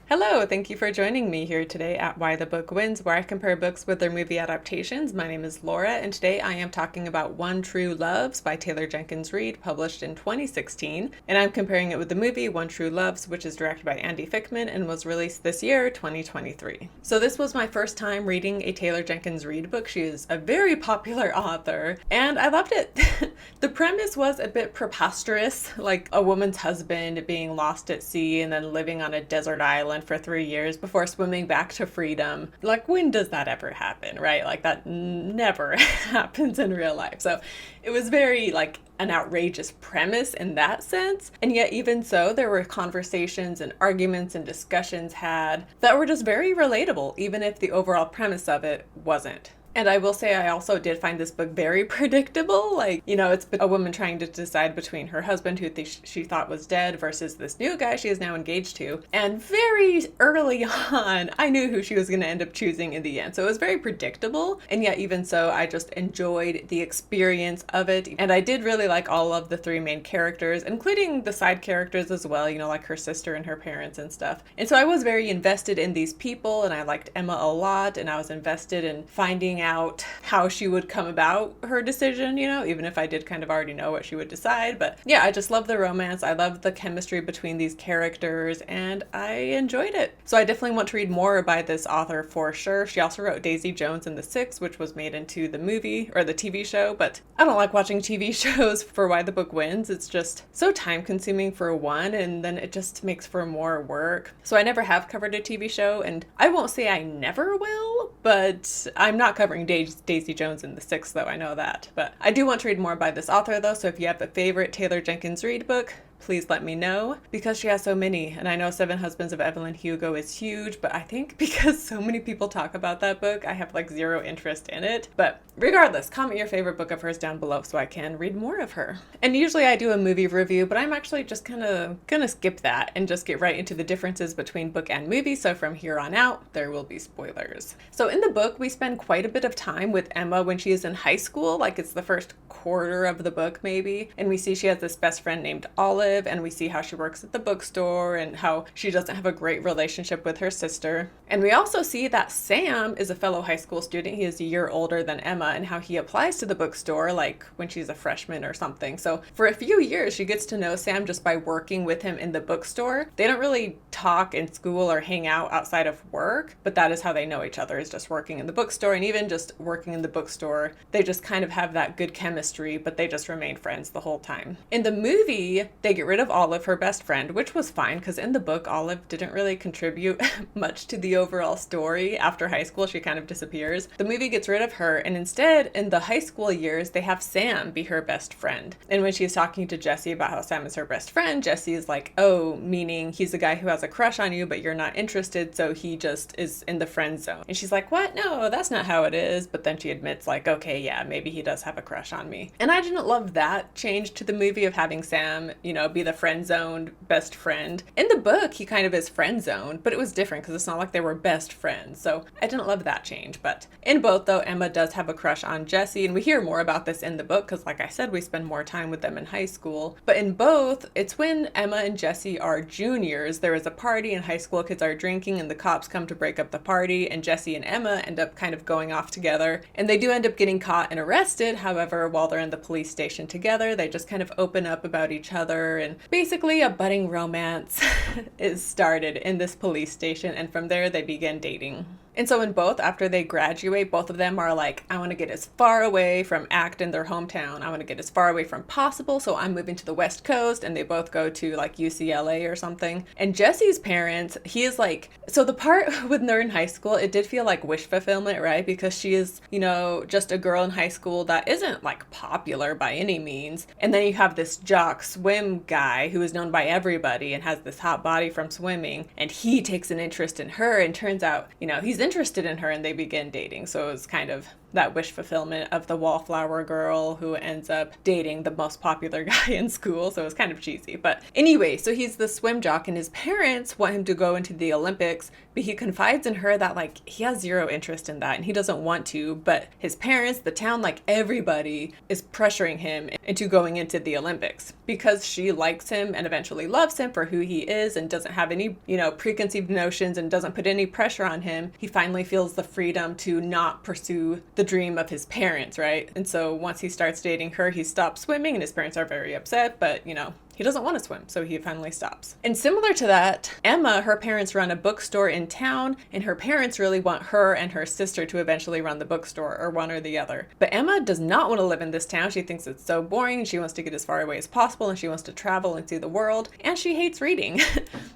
Hello, thank you for joining me here today at Why the Book Wins, where I compare books with their movie adaptations. My name is Laura, and today I am talking about One True Loves by Taylor Jenkins Reid, published in 2016. And I'm comparing it with the movie One True Loves, which is directed by Andy Fickman and was released this year, 2023. So this was my first time reading a Taylor Jenkins Reid book. She is a very popular author, and I loved it. The premise was a bit preposterous, like a woman's husband being lost at sea and then living on a desert island for 3 years before swimming back to freedom. Like, when does that ever happen, right? Like, that never happens in real life. So it was very like an outrageous premise in that sense. And yet, even so, there were conversations and arguments and discussions had that were just very relatable, even if the overall premise of it wasn't. And I will say I also did find this book very predictable. Like, it's a woman trying to decide between her husband, who she thought was dead, versus this new guy she is now engaged to. And very early on, I knew who she was going to end up choosing in the end. So it was very predictable. And yet, even so, I just enjoyed the experience of it. And I did really like all of the three main characters, including the side characters as well, like her sister and her parents and stuff. And so I was very invested in these people, and I liked Emma a lot, and I was invested in finding out how she would come about her decision, even if I did kind of already know what she would decide. But yeah, I just love the romance. I love the chemistry between these characters, and I enjoyed it. So I definitely want to read more by this author for sure. She also wrote Daisy Jones and the Six, which was made into the movie or the TV show, but I don't like watching TV shows for Why the Book Wins. It's just so time consuming for one, and then it just makes for more work. So I never have covered a TV show, and I won't say I never will, but I'm not covering Daisy Jones and the Six, though, I know that. But I do want to read more by this author, though, so if you have a favorite Taylor Jenkins Reid book, please let me know, because she has so many. And I know Seven Husbands of Evelyn Hugo is huge, but I think because so many people talk about that book, I have like zero interest in it. But regardless, comment your favorite book of hers down below so I can read more of her. And usually I do a movie review, but I'm actually just gonna skip that and just get right into the differences between book and movie. So from here on out, there will be spoilers. So in the book, we spend quite a bit of time with Emma when she is in high school, like it's the first quarter of the book maybe, and we see she has this best friend named Olive, and we see how she works at the bookstore and how she doesn't have a great relationship with her sister. And we also see that Sam is a fellow high school student. He is a year older than Emma, and how he applies to the bookstore like when she's a freshman or something. So for a few years she gets to know Sam just by working with him in the bookstore. They don't really talk in school or hang out outside of work, but that is how they know each other, is just working in the bookstore. And even just working in the bookstore, they just kind of have that good chemistry, but they just remain friends the whole time. In the movie, they get rid of Olive, her best friend, which was fine because in the book, Olive didn't really contribute much to the overall story. After high school, she kind of disappears. The movie gets rid of her, and instead, in the high school years, they have Sam be her best friend. And when she's talking to Jesse about how Sam is her best friend, Jesse is like, oh, meaning he's the guy who has a crush on you, but you're not interested, so he just is in the friend zone. And she's like, what? No, that's not how it is. But then she admits like, okay, yeah, maybe he does have a crush on me. And I didn't love that change to the movie of having Sam, be the friend-zoned best friend. In the book, he kind of is friend-zoned, but it was different because it's not like they were best friends. So I didn't love that change. But in both, though, Emma does have a crush on Jesse, and we hear more about this in the book because, like I said, we spend more time with them in high school. But in both, it's when Emma and Jesse are juniors. There is a party, and high school kids are drinking, and the cops come to break up the party, and Jesse and Emma end up kind of going off together. And they do end up getting caught and arrested. However, while they're in the police station together, they just kind of open up about each other, and basically a budding romance is started in this police station, and from there they begin dating. And so in both, after they graduate, both of them are like, I want to get as far away from Acton, their hometown. I want to get as far away from possible, so I'm moving to the West Coast, and they both go to like UCLA or something. And Jesse's parents, he is like, so the part with her in high school, it did feel like wish fulfillment, right? Because she is, just a girl in high school that isn't like popular by any means. And then you have this jock swim guy who is known by everybody and has this hot body from swimming, and he takes an interest in her, and turns out, he's interested in her, and they begin dating. So it was kind of that wish fulfillment of the wallflower girl who ends up dating the most popular guy in school. So it was kind of cheesy. But anyway, so he's the swim jock and his parents want him to go into the Olympics, but he confides in her that like he has zero interest in that and he doesn't want to, but his parents, the town, like everybody is pressuring him into going into the Olympics because she likes him and eventually loves him for who he is and doesn't have any, preconceived notions and doesn't put any pressure on him. He finally feels the freedom to not pursue the dream of his parents, right? And so once he starts dating her, he stops swimming and his parents are very upset, but he doesn't want to swim, so he finally stops. And similar to that, Emma, her parents run a bookstore in town, and her parents really want her and her sister to eventually run the bookstore, or one or the other. But Emma does not want to live in this town. She thinks it's so boring, and she wants to get as far away as possible, and she wants to travel and see the world, and she hates reading.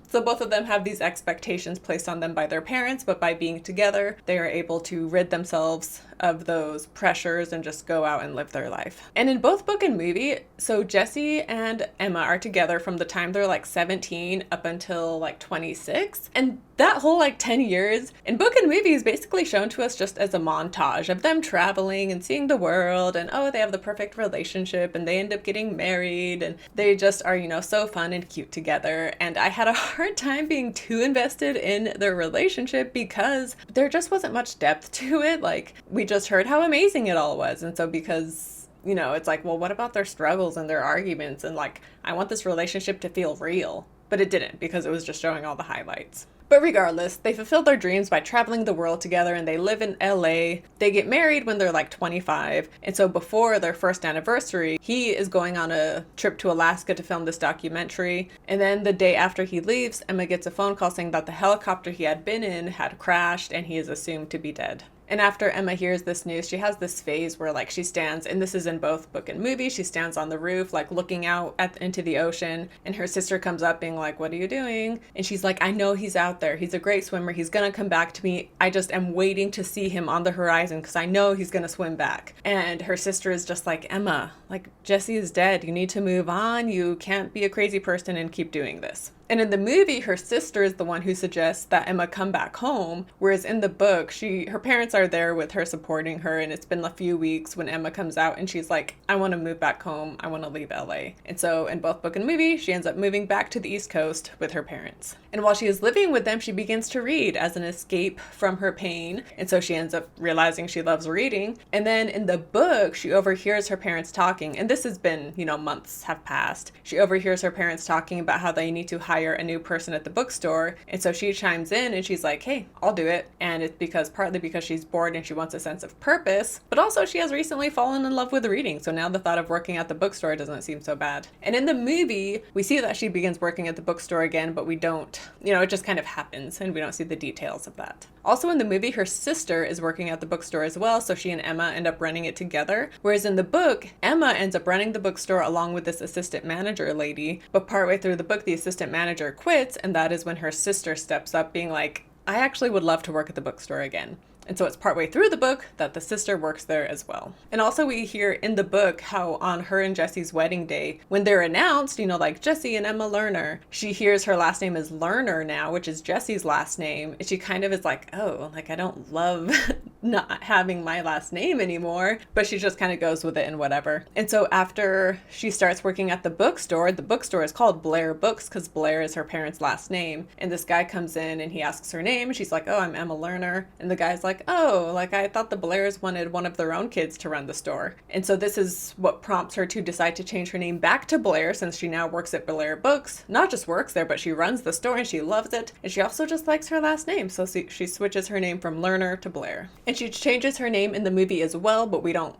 So both of them have these expectations placed on them by their parents, but by being together, they are able to rid themselves of those pressures and just go out and live their life. And in both book and movie, so Jessie and Emma are together from the time they're like 17 up until like 26. And that whole like 10 years in book and movie is basically shown to us just as a montage of them traveling and seeing the world, and they have the perfect relationship and they end up getting married and they just are, so fun and cute together. And I had a hard time being too invested in their relationship because there just wasn't much depth to it. Like, we just heard how amazing it all was. And so because it's like, well, what about their struggles and their arguments? And like, I want this relationship to feel real. But it didn't, because it was just showing all the highlights. But regardless, they fulfilled their dreams by traveling the world together, and they live in LA. They get married when they're like 25. And so before their first anniversary, he is going on a trip to Alaska to film this documentary. And then the day after he leaves, Emma gets a phone call saying that the helicopter he had been in had crashed and he is assumed to be dead. And after Emma hears this news, she has this phase where like she stands, and this is in both book and movie, she stands on the roof like looking out into the ocean, and her sister comes up being like, what are you doing? And she's like, I know he's out there. He's a great swimmer. He's gonna come back to me. I just am waiting to see him on the horizon because I know he's gonna swim back. And her sister is just like, Emma, like Jessie is dead. You need to move on. You can't be a crazy person and keep doing this. And in the movie, her sister is the one who suggests that Emma come back home, whereas in the book, her parents are there with her, supporting her, and it's been a few weeks when Emma comes out and she's like, I want to move back home. I want to leave LA. And so in both book and movie, she ends up moving back to the East Coast with her parents. And while she is living with them, she begins to read as an escape from her pain. And so she ends up realizing she loves reading. And then in the book, she overhears her parents talking, and this has been, months have passed. She overhears her parents talking about how they need to hire a new person at the bookstore. And so she chimes in and she's like, hey, I'll do it. And it's partly because she's bored and she wants a sense of purpose, but also she has recently fallen in love with reading. So now the thought of working at the bookstore doesn't seem so bad. And in the movie, we see that she begins working at the bookstore again, but we don't, it just kind of happens and we don't see the details of that. Also in the movie, her sister is working at the bookstore as well, so she and Emma end up running it together. Whereas in the book, Emma ends up running the bookstore along with this assistant manager lady, but partway through the book, the assistant manager quits, and that is when her sister steps up being like, I actually would love to work at the bookstore again. And so it's partway through the book that the sister works there as well. And also we hear in the book how on her and Jessie's wedding day, when they're announced, like Jessie and Emma Lerner, she hears her last name is Lerner now, which is Jessie's last name. And she kind of is like, oh, like I don't love not having my last name anymore. But she just kind of goes with it and whatever. And so after she starts working at the bookstore is called Blair Books because Blair is her parents' last name. And this guy comes in and he asks her name. She's like, oh, I'm Emma Lerner. And the guy's like, I thought the Blairs wanted one of their own kids to run the store. And so this is what prompts her to decide to change her name back to Blair, since she now works at Blair Books. Not just works there, but she runs the store and she loves it. And she also just likes her last name. So she switches her name from Lerner to Blair. And she changes her name in the movie as well, but we don't,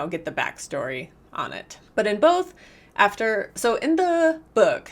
get the backstory on it. But in both, so in the book,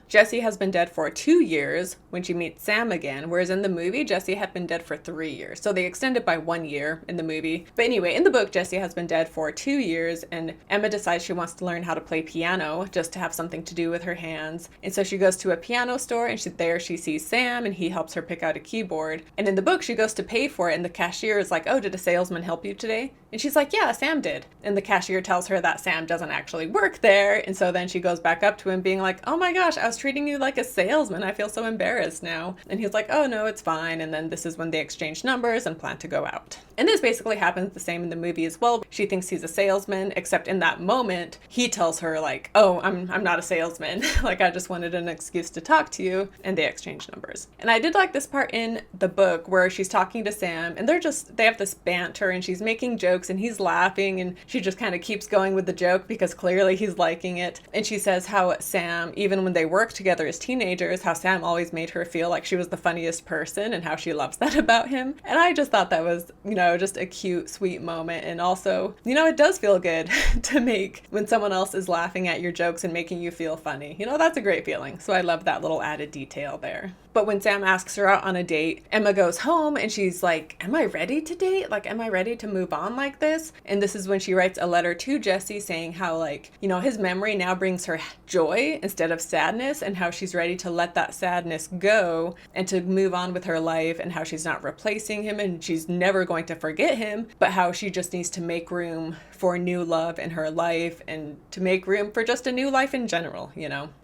Jessie has been dead for 2 years when she meets Sam again, whereas in the movie, Jessie had been dead for 3 years. So they extended by 1 year in the movie. But anyway, in the book, Jessie has been dead for 2 years, and Emma decides she wants to learn how to play piano just to have something to do with her hands. And so she goes to a piano store, and she sees Sam, and he helps her pick out a keyboard. And in the book, she goes to pay for it, and the cashier is like, oh, did a salesman help you today? And she's like, yeah, Sam did. And the cashier tells her that Sam doesn't actually work there. And so then she goes back up to him being like, oh my gosh, I was treating you like a salesman. I feel so embarrassed now. And he's like, oh no, it's fine. And then this is when they exchange numbers and plan to go out. And this basically happens the same in the movie as well. She thinks he's a salesman, except in that moment, he tells her like, oh, I'm not a salesman. Like, I just wanted an excuse to talk to you. And they exchange numbers. And I did like this part in the book where she's talking to Sam and they have this banter and she's making jokes and he's laughing and she just kind of keeps going with the joke because clearly he's liking it. And she says how Sam, even when they worked together as teenagers, how Sam always made her feel like she was the funniest person and how she loves that about him. And I just thought that was, just a cute, sweet moment. And also, it does feel good to make when someone else is laughing at your jokes and making you feel funny. That's a great feeling. So I love that little added detail there. But when Sam asks her out on a date, Emma goes home and she's like, am I ready to date? Like, am I ready to move on like this? And this is when she writes a letter to Jesse saying how, his memory now brings her joy instead of sadness, and how she's ready to let that sadness go and to move on with her life, and how she's not replacing him and she's never going to forget him, but how she just needs to make room for new love in her life and to make room for just a new life in general,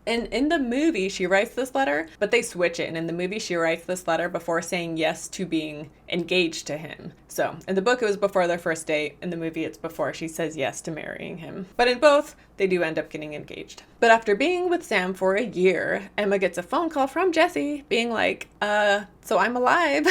And in the movie, she writes this letter, but they switch it. And in the movie, she writes this letter before saying yes to being engaged to him. So in the book, it was before their first date. In the movie, it's before she says yes to marrying him. But in both, they do end up getting engaged. But after being with Sam for a year, Emma gets a phone call from Jesse being like, so I'm alive.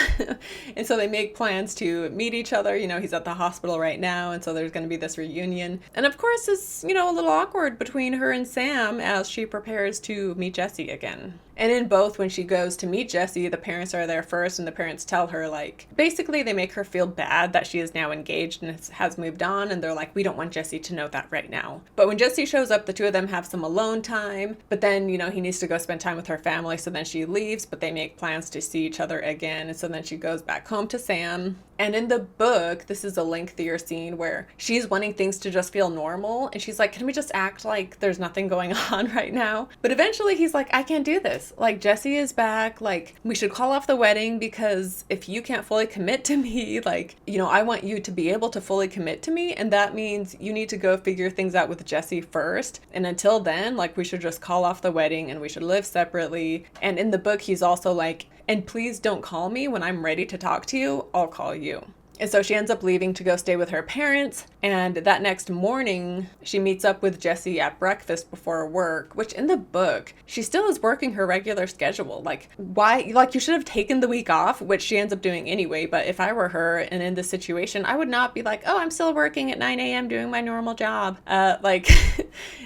And so they make plans to meet each other. He's at the hospital right now. And so there's going to be this reunion. And of course, it's, a little awkward between her and Sam as she prepares to meet Jesse again. And in both, when she goes to meet Jesse, the parents are there first, and the parents tell her, basically they make her feel bad that she is now engaged and has moved on, and they're like, we don't want Jesse to know that right now. But when Jesse shows up, the two of them have some alone time, but then, he needs to go spend time with her family, so then she leaves, but they make plans to see each other again, and so then she goes back home to Sam. And in the book, this is a lengthier scene where she's wanting things to just feel normal, and she's like, can we just act like there's nothing going on right now? But eventually he's like, I can't do this. Jesse is back. We should call off the wedding because if you can't fully commit to me, I want you to be able to fully commit to me. And that means you need to go figure things out with Jesse first. And until then, we should just call off the wedding and we should live separately. And in the book, he's also like, and please don't call me when I'm ready to talk to you. I'll call you. And so she ends up leaving to go stay with her parents. And that next morning, she meets up with Jesse at breakfast before work, which in the book, she still is working her regular schedule. Why? You should have taken the week off, which she ends up doing anyway. But if I were her and in this situation, I would not be like, oh, I'm still working at 9 a.m. doing my normal job.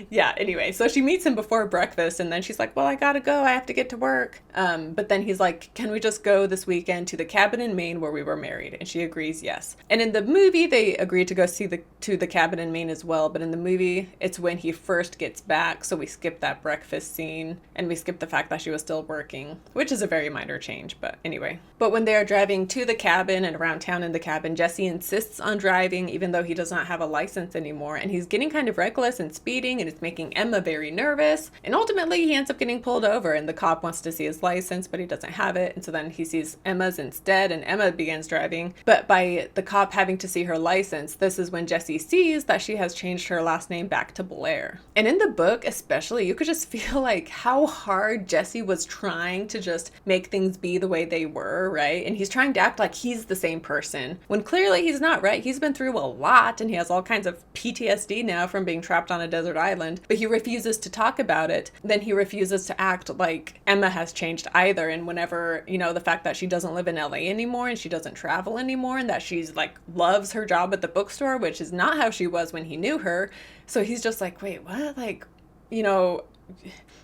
Yeah, anyway. So she meets him before breakfast and then she's like, well, I gotta go. I have to get to work. But then he's like, can we just go this weekend to the cabin in Maine where we were married? And she agrees, yes. And in the movie, they agree to go see the cabin in Maine as well. But in the movie, it's when he first gets back. So we skip that breakfast scene and we skip the fact that she was still working, which is a very minor change. But anyway. But when they are driving to the cabin and around town in the cabin, Jesse insists on driving even though he does not have a license anymore. And he's getting kind of reckless and speeding, and it's making Emma very nervous. And ultimately, he ends up getting pulled over and the cop wants to see his license, but he doesn't have it. And so then he sees Emma's instead and Emma begins driving. But by the cop having to see her license, this is when Jesse sees that she has changed her last name back to Blair. And in the book especially, you could just feel how hard Jesse was trying to just make things be the way they were, right? And he's trying to act like he's the same person when clearly he's not, right? He's been through a lot and he has all kinds of PTSD now from being trapped on a desert island, but he refuses to talk about it. Then he refuses to act like Emma has changed either. And whenever, the fact that she doesn't live in LA anymore and she doesn't travel anymore and that she's loves her job at the bookstore, which is not how she was when he knew her. So he's just like, wait, what?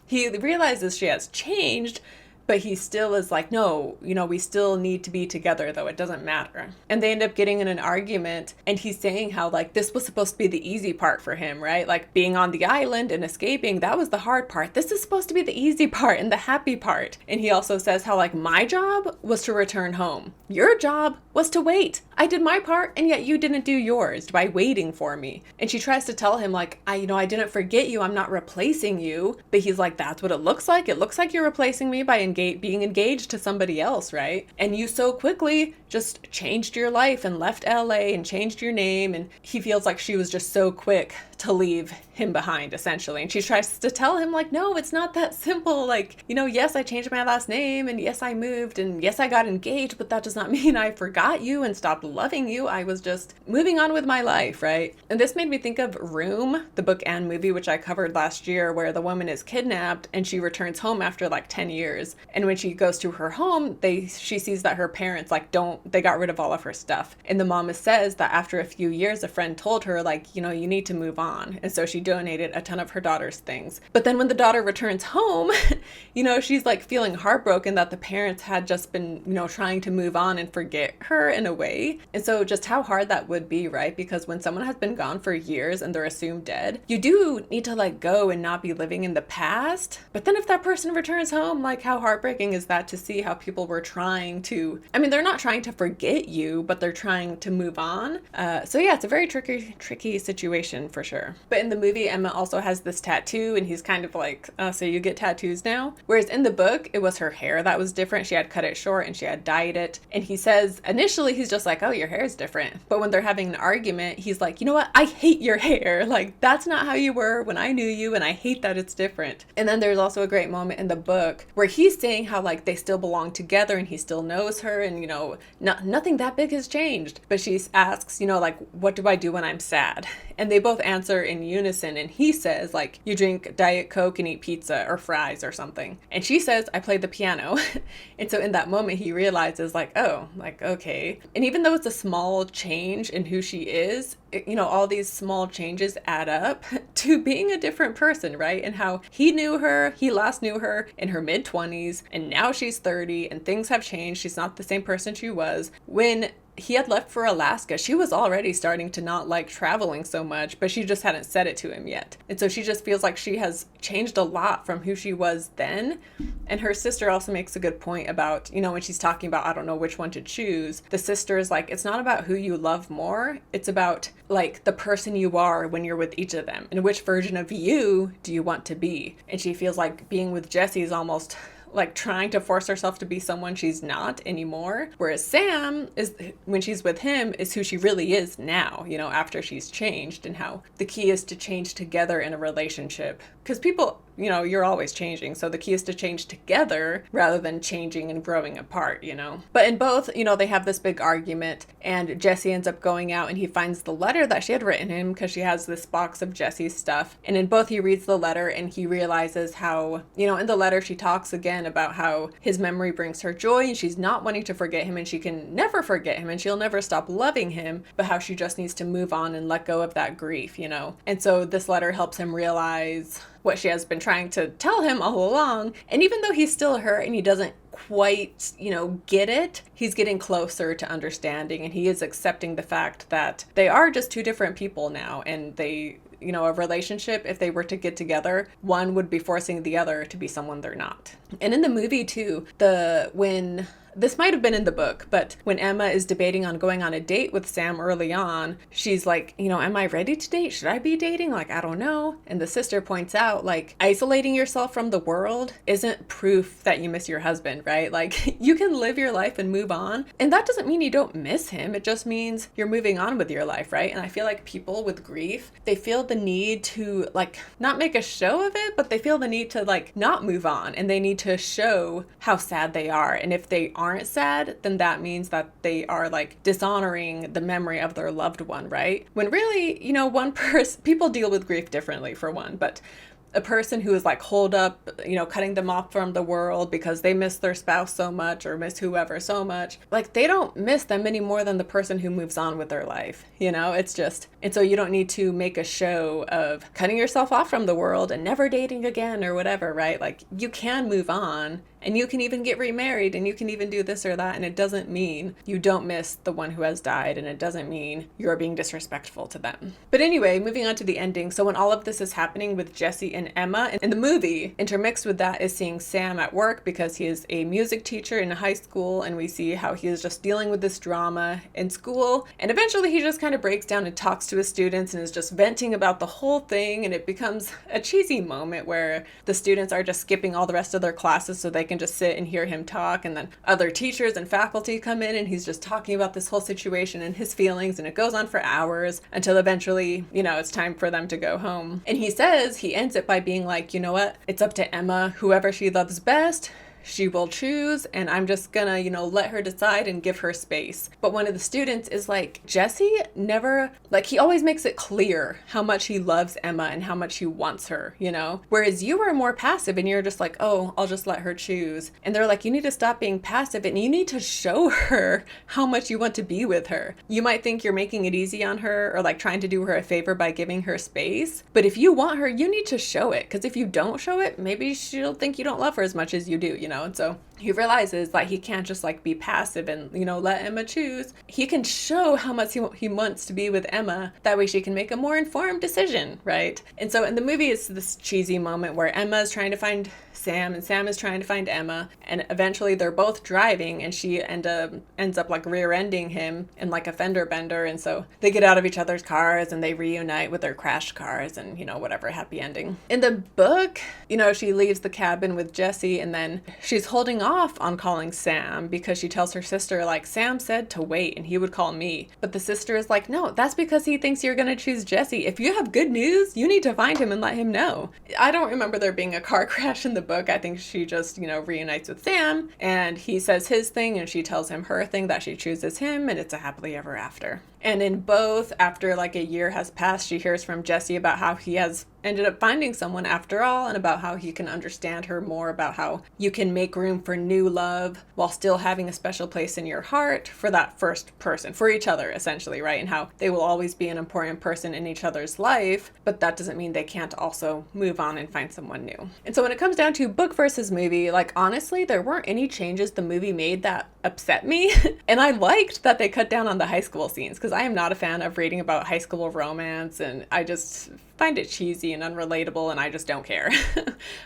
He realizes she has changed, but he still is like, no, we still need to be together, though. It doesn't matter. And they end up getting in an argument. And he's saying how, this was supposed to be the easy part for him, right? Being on the island and escaping, that was the hard part. This is supposed to be the easy part and the happy part. And he also says how, my job was to return home. Your job was to wait. I did my part, and yet you didn't do yours by waiting for me. And she tries to tell him, I didn't forget you. I'm not replacing you. But he's like, that's what it looks like. It looks like you're replacing me by being engaged to somebody else, right? And you so quickly just changed your life and left LA and changed your name. And he feels like she was just so quick to leave him behind, essentially. And she tries to tell him, like, no, it's not that simple. Like, yes, I changed my last name, and yes, I moved, and yes, I got engaged, but that does not mean I forgot you and stopped loving you. I was just moving on with my life, right? And this made me think of Room, the book and movie, which I covered last year, where the woman is kidnapped and she returns home after like 10 years. And when she goes to her home, she sees that her parents they got rid of all of her stuff. And the mama says that after a few years, a friend told her, like, you need to move on. And so she donated a ton of her daughter's things. But then when the daughter returns home, she's like feeling heartbroken that the parents had just been, trying to move on and forget her in a way. And so just how hard that would be, right? Because when someone has been gone for years and they're assumed dead, you do need to let go and not be living in the past. But then if that person returns home, like, how heartbreaking is that to see how people were trying to, they're not trying to forget you, but they're trying to move on. So yeah, it's a very tricky situation for sure. But in the movie, Emma also has this tattoo, and he's kind of like, so you get tattoos now? Whereas in the book, it was her hair that was different. She had cut it short and she had dyed it. And he says, initially, he's just like, oh, your hair is different. But when they're having an argument, he's like, you know what? I hate your hair. Like, that's not how you were when I knew you, and I hate that it's different. And then there's also a great moment in the book where he's saying how, like, they still belong together and he still knows her, and, nothing that big has changed. But she asks, like, what do I do when I'm sad? And they both answer in unison, and he says, like, you drink Diet Coke and eat pizza or fries or something. And she says, I play the piano. And so in that moment, he realizes, like, oh, like, okay. And even though it's a small change in who she is, all these small changes add up to being a different person, right? And how he last knew her in her mid-20s, and now she's 30, and things have changed. She's not the same person she was. When he had left for Alaska, she was already starting to not like traveling so much, but she just hadn't said it to him yet. And so she just feels like she has changed a lot from who she was then. And her sister also makes a good point about, when she's talking about, I don't know which one to choose, the sister is like, it's not about who you love more. It's about like the person you are when you're with each of them, and which version of you do you want to be. And she feels like being with Jesse is almost like trying to force herself to be someone she's not anymore. Whereas Sam is, when she's with him, is who she really is now, after she's changed, and how the key is to change together in a relationship. Because people, you're always changing. So the key is to change together rather than changing and growing apart, But in both, they have this big argument, and Jesse ends up going out and he finds the letter that she had written him, because she has this box of Jesse's stuff. And in both, he reads the letter and he realizes how, in the letter, she talks again about how his memory brings her joy and she's not wanting to forget him, and she can never forget him and she'll never stop loving him, but how she just needs to move on and let go of that grief, And so this letter helps him realize what she has been trying to tell him all along. And even though he's still hurt and he doesn't quite, get it, he's getting closer to understanding, and he is accepting the fact that they are just two different people now, and they, a relationship, if they were to get together, one would be forcing the other to be someone they're not. And in the movie too, this might have been in the book, but when Emma is debating on going on a date with Sam early on, she's like, am I ready to date? Should I be dating? Like, I don't know. And the sister points out, like, isolating yourself from the world isn't proof that you miss your husband, right? Like, you can live your life and move on. And that doesn't mean you don't miss him. It just means you're moving on with your life, right? And I feel like people with grief, they feel the need to, like, not make a show of it, but they feel the need to, like, not move on. And they need to show how sad they are. And if they aren't sad, then that means that they are like dishonoring the memory of their loved one, right? When really, people deal with grief differently, for one, but a person who is like holed up, cutting them off from the world because they miss their spouse so much or miss whoever so much, like they don't miss them any more than the person who moves on with their life, it's just, and so you don't need to make a show of cutting yourself off from the world and never dating again or whatever, right? Like you can move on, and you can even get remarried, and you can even do this or that, and it doesn't mean you don't miss the one who has died, and it doesn't mean you're being disrespectful to them. But anyway, moving on to the ending. So when all of this is happening with Jesse and Emma, in the movie, intermixed with that is seeing Sam at work because he is a music teacher in a high school, and we see how he is just dealing with this drama in school, and eventually he just kind of breaks down and talks to his students and is just venting about the whole thing, and it becomes a cheesy moment where the students are just skipping all the rest of their classes so they can can just sit and hear him talk, and then other teachers and faculty come in and he's just talking about this whole situation and his feelings, and it goes on for hours until eventually, it's time for them to go home. And he ends it by being like, you know what, it's up to Emma, whoever she loves best, she will choose, and I'm just gonna, let her decide and give her space. But one of the students is like, Jesse never, he always makes it clear how much he loves Emma and how much he wants her, Whereas you are more passive and you're just like, oh, I'll just let her choose. And they're like, you need to stop being passive and you need to show her how much you want to be with her. You might think you're making it easy on her or trying to do her a favor by giving her space. But if you want her, you need to show it. Because if you don't show it, maybe she'll think you don't love her as much as you do, And so he realizes that he can't just be passive and, let Emma choose. He can show how much he wants to be with Emma. That way she can make a more informed decision, right? And so in the movie, it's this cheesy moment where Emma is trying to find Sam and Sam is trying to find Emma, and eventually they're both driving and she ends up rear-ending him in a fender bender, and so they get out of each other's cars and they reunite with their crashed cars and whatever, happy ending. In the book, she leaves the cabin with Jesse and then she's holding off on calling Sam because she tells her sister Sam said to wait and he would call me, but the sister is like, no, that's because he thinks you're gonna choose Jesse. If you have good news, you need to find him and let him know. I don't remember there being a car crash in the book. I think she just, reunites with Sam and he says his thing and she tells him her thing, that she chooses him, and it's a happily ever after. And in both, after a year has passed, she hears from Jesse about how he has ended up finding someone after all, and about how he can understand her more, about how you can make room for new love while still having a special place in your heart for that first person, for each other essentially, right? And how they will always be an important person in each other's life, but that doesn't mean they can't also move on and find someone new. And so when it comes down to book versus movie, honestly, there weren't any changes the movie made that upset me. And I liked that they cut down on the high school scenes, because I am not a fan of reading about high school romance, and I just find it cheesy and unrelatable, and I just don't care.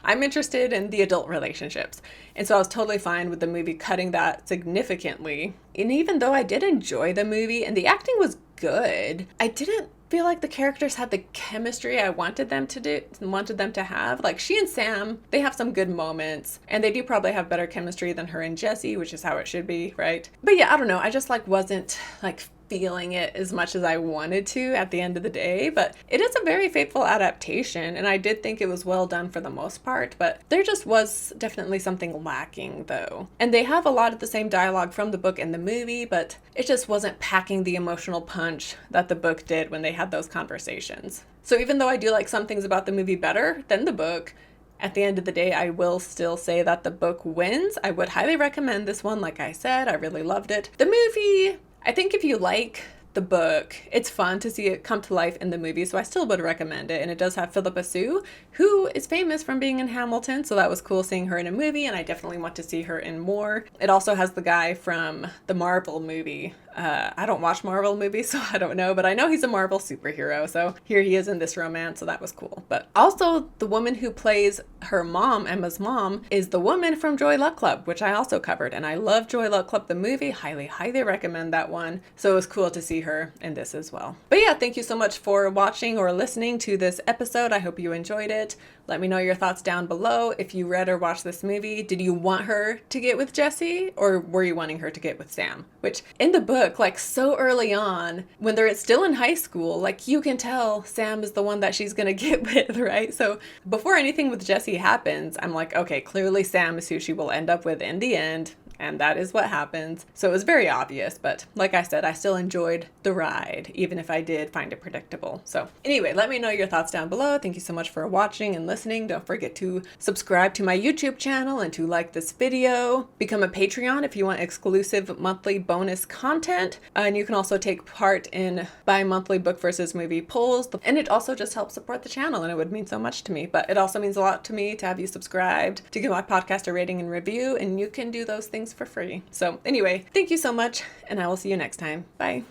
I'm interested in the adult relationships. And so I was totally fine with the movie cutting that significantly. And even though I did enjoy the movie and the acting was good, I didn't feel like the characters had the chemistry I wanted them to have. She and Sam, they have some good moments, and they do probably have better chemistry than her and Jesse, which is how it should be, right? But yeah, I don't know. I just wasn't feeling it as much as I wanted to at the end of the day, but it is a very faithful adaptation, and I did think it was well done for the most part, but there just was definitely something lacking though. And they have a lot of the same dialogue from the book and the movie, but it just wasn't packing the emotional punch that the book did when they had those conversations. So even though I do like some things about the movie better than the book, at the end of the day, I will still say that the book wins. I would highly recommend this one. Like I said, I really loved it. The movie, I think if you like the book, it's fun to see it come to life in the movie, so I still would recommend it. And it does have Phillipa Soo, who is famous from being in Hamilton, so that was cool seeing her in a movie, and I definitely want to see her in more. It also has the guy from the Marvel movie. I don't watch Marvel movies, so I don't know, but I know he's a Marvel superhero, so here he is in this romance, so that was cool. But also, the woman who plays her mom, Emma's mom, is the woman from Joy Luck Club, which I also covered, and I love Joy Luck Club, the movie. Highly, highly recommend that one. So it was cool to see her in this as well. But yeah, thank you so much for watching or listening to this episode. I hope you enjoyed it. Let me know your thoughts down below. If you read or watched this movie, did you want her to get with Jesse, or were you wanting her to get with Sam? Which in the book, so early on, when they're still in high school, you can tell Sam is the one that she's gonna get with, right? So before anything with Jesse happens, I'm like, okay, clearly Sam is who she will end up with in the end. And that is what happens. So it was very obvious, but like I said, I still enjoyed the ride, even if I did find it predictable. So anyway, let me know your thoughts down below. Thank you so much for watching and listening. Don't forget to subscribe to my YouTube channel and to like this video. Become a Patreon if you want exclusive monthly bonus content. And you can also take part in bi-monthly book versus movie polls. And it also just helps support the channel, and it would mean so much to me. But it also means a lot to me to have you subscribed, to give my podcast a rating and review, and you can do those things for free. So anyway, thank you so much, and I will see you next time. Bye.